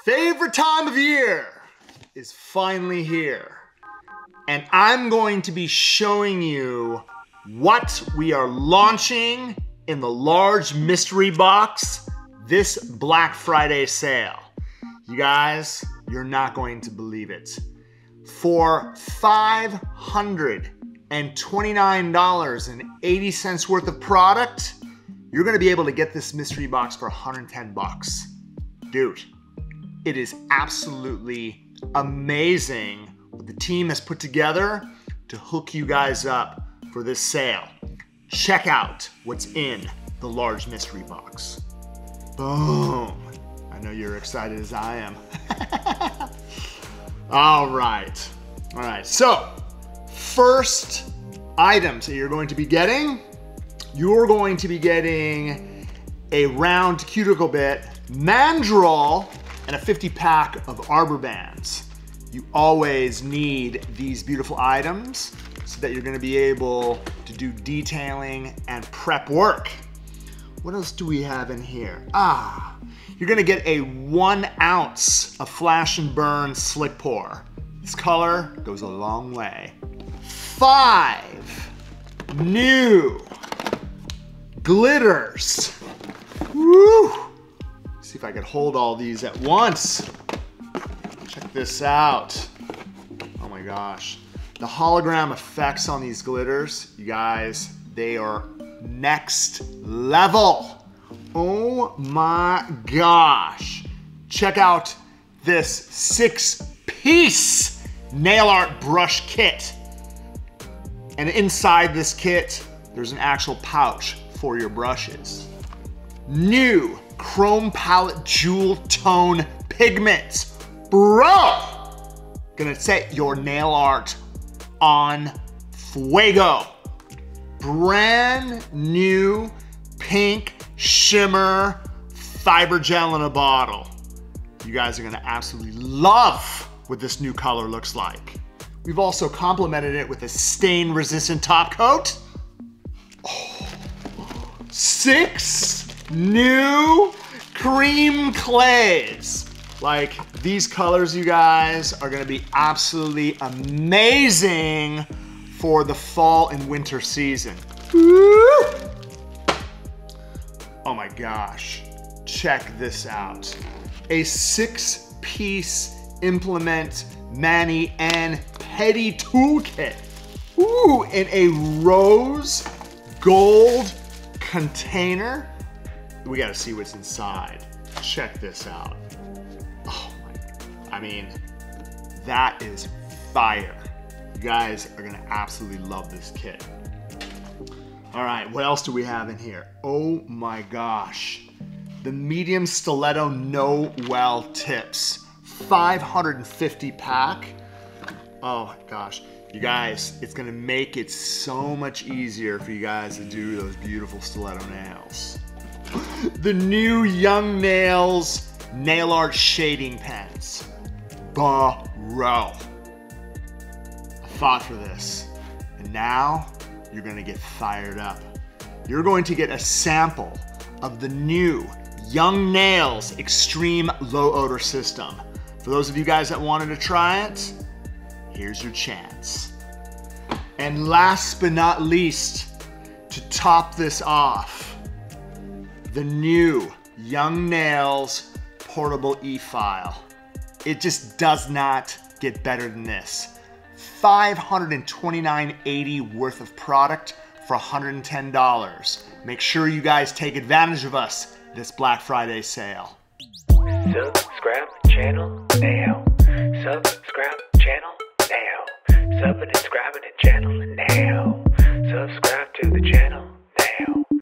favorite time of year is finally here. And I'm going to be showing you what we are launching in the large mystery box this Black Friday sale. You guys, you're not going to believe it. For $529.80 worth of product, you're gonna be able to get this mystery box for 110 bucks. Dude, it is absolutely amazing what the team has put together to hook you guys up for this sale. Check out what's in the large mystery box. Boom. I know you're excited as I am. All right, so first items that you're going to be getting a round cuticle bit, Mandrel, and a 50 pack of arbor bands. You always need these beautiful items so that you're gonna be able to do detailing and prep work. What else do we have in here? You're gonna get a 1 ounce of Flash and Burn Slick Pour. This color goes a long way. 5 new glitters. Woo! See if I can hold all these at once. Check this out. Oh my gosh. The hologram effects on these glitters, you guys, they are next level. Oh my gosh. Check out this 6-piece nail art brush kit. And inside this kit, there's an actual pouch for your brushes. New chrome palette jewel tone pigments. Bro! Gonna set your nail art on fuego. Brand new pink shimmer fiber gel in a bottle. You guys are gonna absolutely love what this new color looks like. We've also complemented it with a stain resistant top coat. 6 new cream clays. Like, these colors, you guys, are gonna be absolutely amazing for the fall and winter season. Woo! Oh my gosh, check this out. A 6-piece implement mani and Pedi toolkit. Ooh, in a rose gold container. We gotta see what's inside. Check this out. Oh my, I mean, that is fire. You guys are gonna absolutely love this kit. All right, what else do we have in here? Oh my gosh. The medium stiletto no well tips. 550 pack. Oh my gosh. You guys, it's gonna make it so much easier for you guys to do those beautiful stiletto nails. The new Young Nails nail art shading pens. Bro. I fought for this. And now you're gonna get fired up. You're going to get a sample of the new Young Nails Extreme Low Odor System. For those of you guys that wanted to try it, here's your chance. And last but not least, to top this off, the new Young Nails Portable E-File. It just does not get better than this. $529.80 worth of product for $110. Make sure you guys take advantage of us this Black Friday sale. Subscribe channel now. Subscribe channel